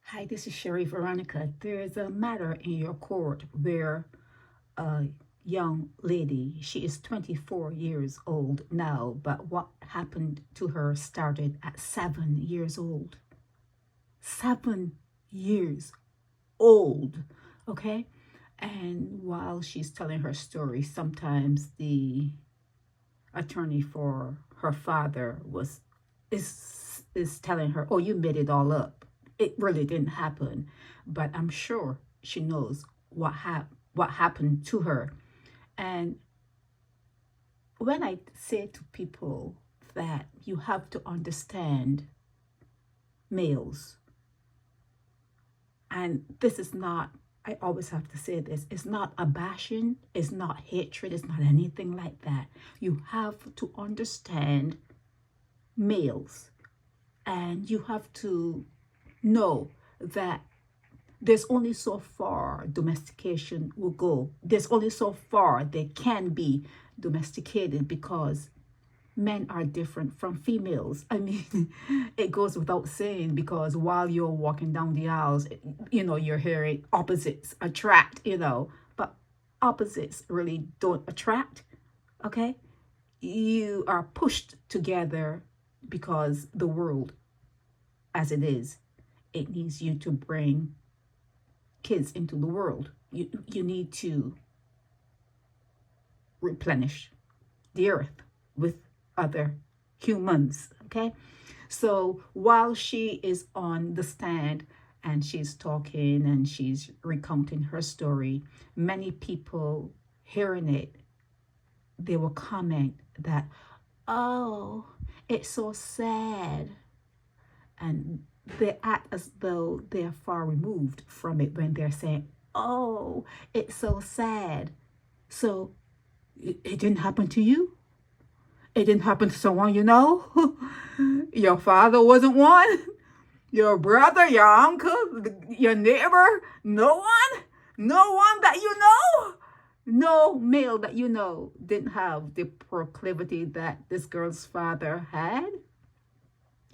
Hi, this is Sherry Veronica. There is a matter in your court where a young lady, she is 24 years old now, but what happened to her started at 7 years old. 7 years old, okay? And while she's telling her story, sometimes the attorney for her father is telling her, "Oh, you made it all up. It really didn't happen." But I'm sure she knows what happened to her. And when I say to people that you have to understand males, and this is not, I always have to say this, it's not a bashing, it's not hatred, it's not anything like that. You have to understand males, and you have to know that there's only so far domestication will go. There's only so far they can be domesticated because men are different from females. I mean, it goes without saying, because while you're walking down the aisles, you're hearing opposites attract, but opposites really don't attract, okay? You are pushed together because the world as it is, it needs you to bring kids into the world. You need to replenish the earth with other humans, okay? So while she is on the stand and she's talking and she's recounting her story, many people hearing it, they will comment that, "Oh, it's so sad." And they act as though they're far removed from it when they're saying, "Oh, it's so sad." So it didn't happen to you? It didn't happen to someone you know? Your father wasn't one? Your brother, your uncle, your neighbor? No one? No one that you know? No male that you know didn't have the proclivity that this girl's father had?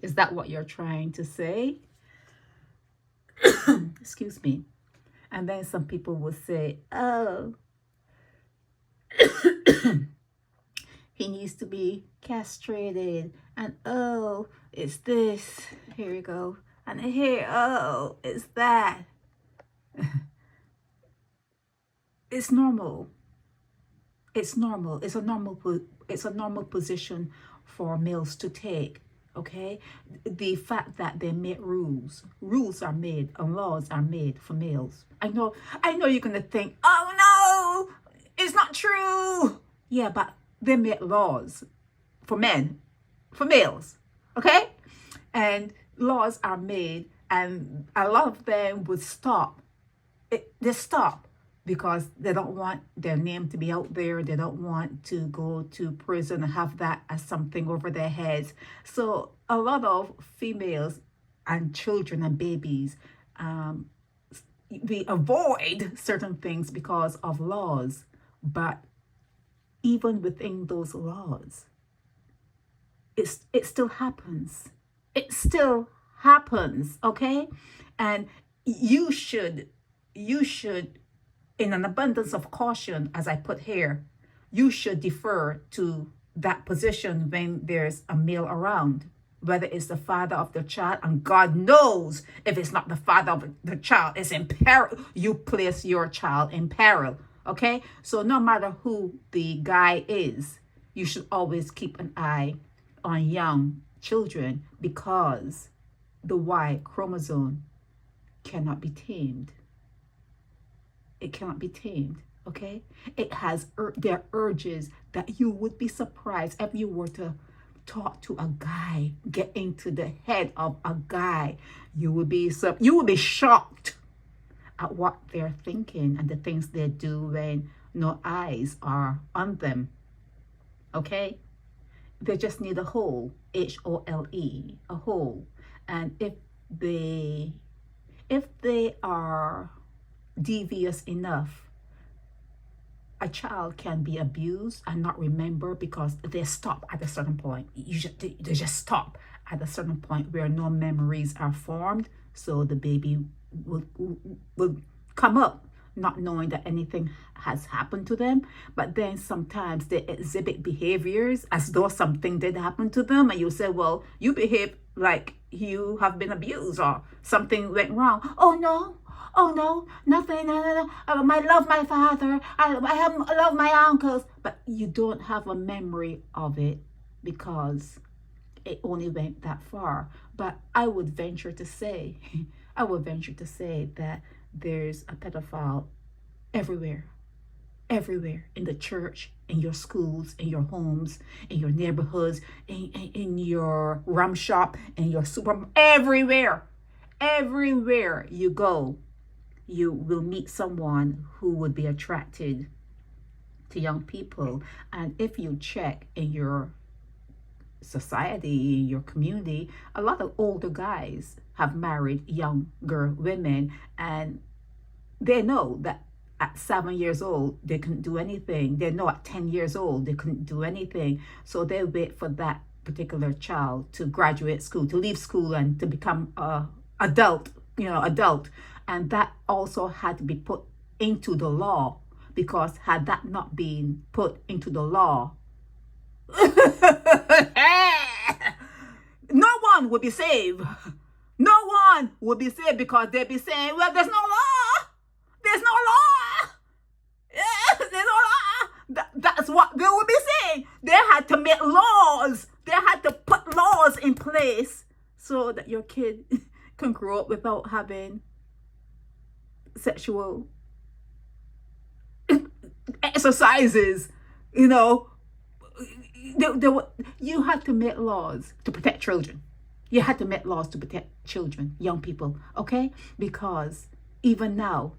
Is that what you're trying to say? Excuse me. And then some people will say, "Oh, he needs to be castrated." And "Oh, it's this." Here you go. And here, "Oh, it's that." It's normal. It's normal. It's a normal position for males to take. Okay, the fact that they make rules are made and laws are made for males. I know you're gonna think, "Oh no, it's not true." Yeah, but they make laws for men, for males, okay? And laws are made, and a lot of them would stop. They stop because they don't want their name to be out there. They don't want to go to prison and have that as something over their heads. So a lot of females and children and babies, we avoid certain things because of laws. But even within those laws, it still happens. It still happens, okay? And you should, in an abundance of caution, as I put here, you should defer to that position when there's a male around, whether it's the father of the child, and God knows if it's not the father of the child, it's in peril. You place your child in peril, okay? So no matter who the guy is, you should always keep an eye on young children, because the Y chromosome cannot be tamed. It cannot be tamed, okay? It has their urges that you would be surprised if you were to talk to a guy, get into the head of a guy. You would be shocked at what they're thinking and the things they do when no eyes are on them, okay? They just need a hole, HOLE, a hole. And if they are devious enough, a child can be abused and not remember because they stop at a certain point. They just stop at a certain point where no memories are formed. So the baby will come up not knowing that anything has happened to them. But then sometimes they exhibit behaviors as though something did happen to them. And you say, well, you behave like you have been abused or something went wrong. Oh, no. Oh, no, nothing. No. I love my father. I love my uncles. But you don't have a memory of it because it only went that far. But I would venture to say that there's a pedophile everywhere in the church, in your schools, in your homes, in your neighborhoods, in your rum shop, in your everywhere you go, you will meet someone who would be attracted to young people. And if you check in your society, in your community, a lot of older guys have married younger women, and they know that at 7 years old they couldn't do anything. They know at 10 years old they couldn't do anything. So they wait for that particular child to graduate school, to leave school, and to become adult. And that also had to be put into the law, because had that not been put into the law, no one would be saved. No one would be saved, because they'd be saying, well, there's no law. There's no law. Yeah, there's no law. That's what they would be saying. They had to make laws. They had to put laws in place so that your kid can grow up without having sexual exercises. You had to make laws to protect children. You had to make laws to protect children, young people, okay? Because even now,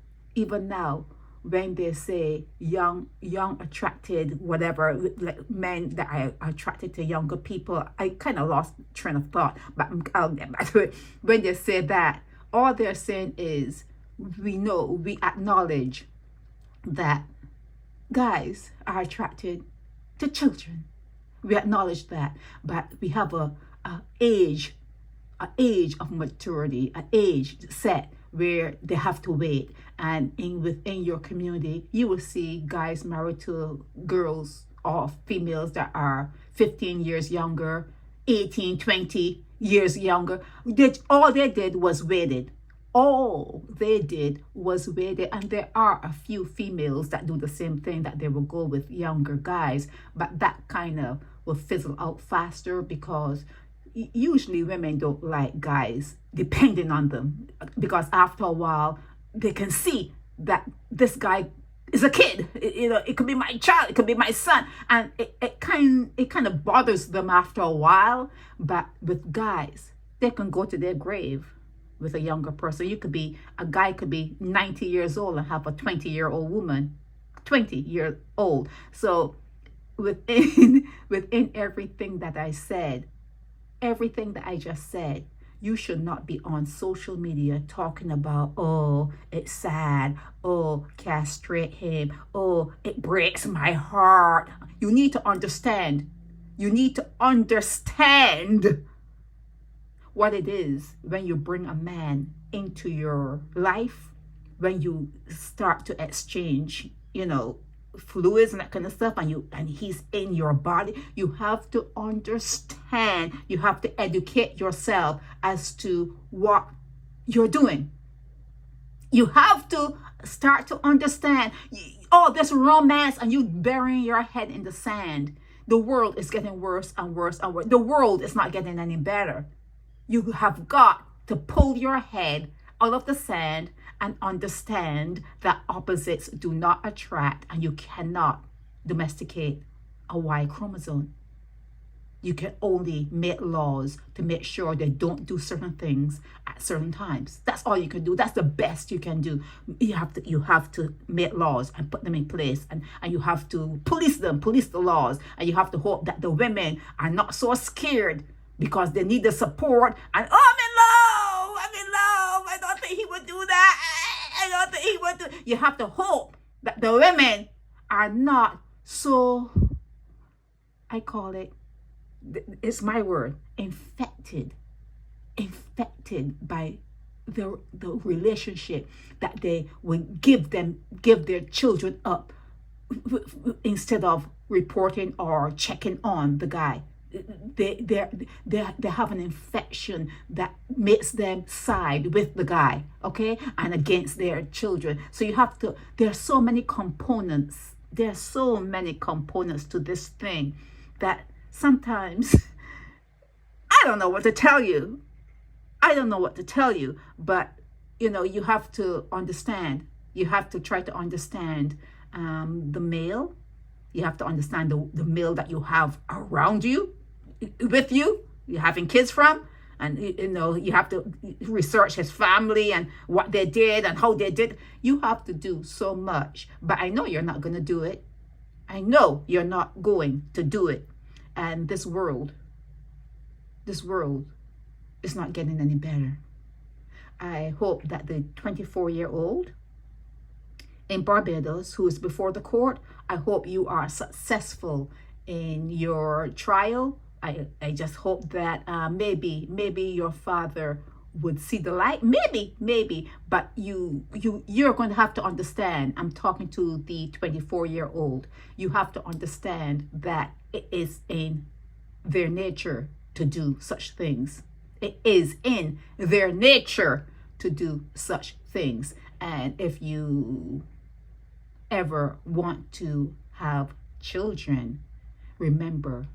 when they say young attracted, whatever, like men that are attracted to younger people, I kind of lost train of thought, but I'll get back to it. When they say that, all they're saying is, we acknowledge that guys are attracted to children. We acknowledge that, but we have a age of maturity, an age set where they have to wait. And within your community, you will see guys married to girls or females that are 15 years younger, 18, 20 years younger. All they did was waited. All they did was waited. And there are a few females that do the same thing, that they will go with younger guys, but that kind of will fizzle out faster, because usually women don't like guys depending on them, because after a while they can see that this guy is a kid. It could be my child, it could be my son, and it kind of bothers them after a while. But with guys, they can go to their grave with a younger person. A guy could be 90 years old and have a 20-year-old woman, 20 years old. So within everything that I said, everything that I just said, you should not be on social media talking about, oh, it's sad, oh, castrate him, oh, it breaks my heart. You need to understand. You need to understand what it is when you bring a man into your life, when you start to exchange, fluids and that kind of stuff, and he's in your body. You have to understand. You have to educate yourself as to what you're doing. You have to start to understand. Oh, this romance, and you burying your head in the sand. The world is getting worse and worse and worse. The world is not getting any better. You have got to pull your head out of the sand and understand that opposites do not attract, and you cannot domesticate a Y chromosome. You can only make laws to make sure they don't do certain things at certain times. That's all you can do. That's the best you can do. You have to make laws and put them in place, and you have to police the laws, and you have to hope that the women are not so scared because they need the support. And I'm in love. I don't think he would do that. I don't think he would do. You have to hope that the women are not so, I call it, it's my word, infected by the relationship, that they will give their children up instead of reporting or checking on the guy. They have an infection that makes them side with the guy, okay, and against their children. So you have to, there's so many components to this thing that sometimes I don't know what to tell you. But you have to understand. You have to try to understand the male. You have to understand the male that you have around you, with you, you're having kids from. And you have to research his family and what they did and how they did. You have to do so much. But I know you're not going to do it. I know you're not going to do it. And this world is not getting any better. I hope that the 24-year-old in Barbados who is before the court, I hope you are successful in your trial. I just hope that maybe your father would see the light. Maybe, but you're going to have to understand. I'm talking to the 24-year-old. You have to understand that it is in their nature to do such things. It is in their nature to do such things. And if you ever want to have children, remember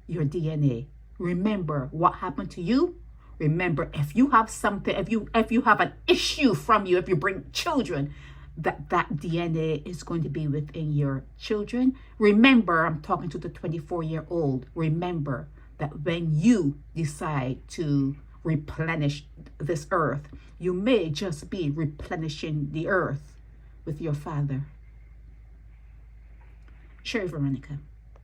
your DNA. Remember what happened to you. Remember, if you have something, if you have an issue from you, if you bring children, that DNA is going to be within your children. Remember, I'm talking to the 24-year-old. Remember that when you decide to replenish this earth, you may just be replenishing the earth with your father. Sherry Veronica.